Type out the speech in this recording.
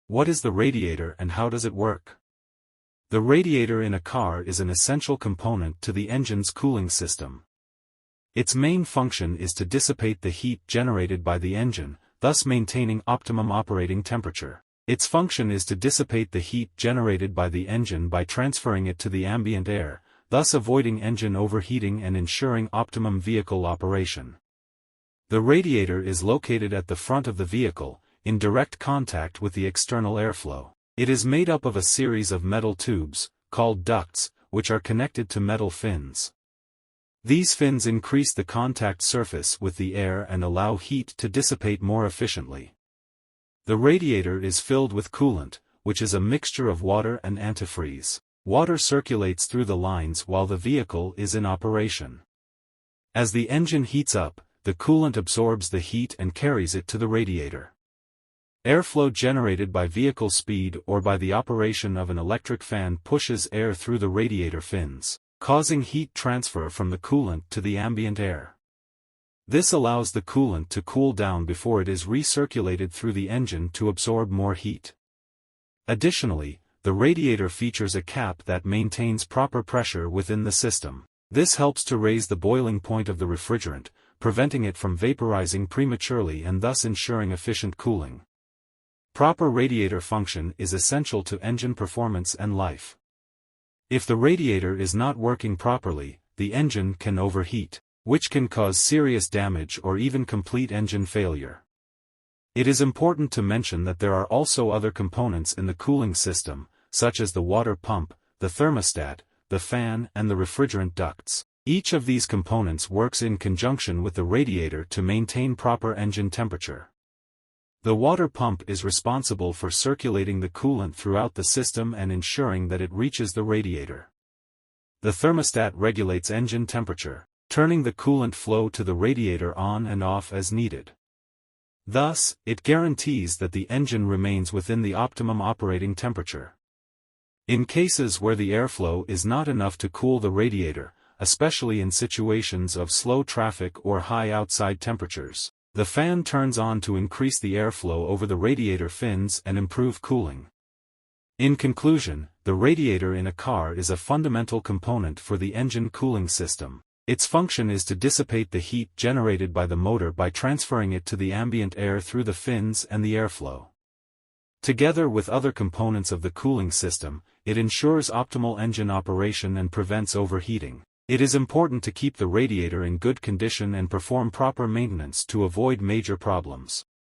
What is the radiator and how does it work? The radiator in a car is an essential component to the engine's cooling system. Its main function is to dissipate the heat generated by the engine, thus maintaining optimum operating temperature. Its function is to dissipate the heat generated by the engine by transferring it to the ambient air, thus avoiding engine overheating and ensuring optimum vehicle operation. The radiator is located at the front of the vehicle, in direct contact with the external airflow. It is made up of a series of metal tubes, called ducts, which are connected to metal fins. These fins increase the contact surface with the air and allow heat to dissipate more efficiently. The radiator is filled with coolant, which is a mixture of water and antifreeze. Water circulates through the lines while the vehicle is in operation. As the engine heats up, the coolant absorbs the heat and carries it to the radiator. Airflow generated by vehicle speed or by the operation of an electric fan pushes air through the radiator fins, causing heat transfer from the coolant to the ambient air. This allows the coolant to cool down before it is recirculated through the engine to absorb more heat. Additionally, the radiator features a cap that maintains proper pressure within the system. This helps to raise the boiling point of the refrigerant, preventing it from vaporizing prematurely and thus ensuring efficient cooling. Proper radiator function is essential to engine performance and life. If the radiator is not working properly, the engine can overheat, which can cause serious damage or even complete engine failure. It is important to mention that there are also other components in the cooling system, such as the water pump, the thermostat, the fan and the refrigerant ducts. Each of these components works in conjunction with the radiator to maintain proper engine temperature. The water pump is responsible for circulating the coolant throughout the system and ensuring that it reaches the radiator. The thermostat regulates engine temperature, turning the coolant flow to the radiator on and off as needed. Thus, it guarantees that the engine remains within the optimum operating temperature. In cases where the airflow is not enough to cool the radiator, especially in situations of slow traffic or high outside temperatures, the fan turns on to increase the airflow over the radiator fins and improve cooling. In conclusion, the radiator in a car is a fundamental component for the engine cooling system. Its function is to dissipate the heat generated by the motor by transferring it to the ambient air through the fins and the airflow. Together with other components of the cooling system, it ensures optimal engine operation and prevents overheating. It is important to keep the radiator in good condition and perform proper maintenance to avoid major problems.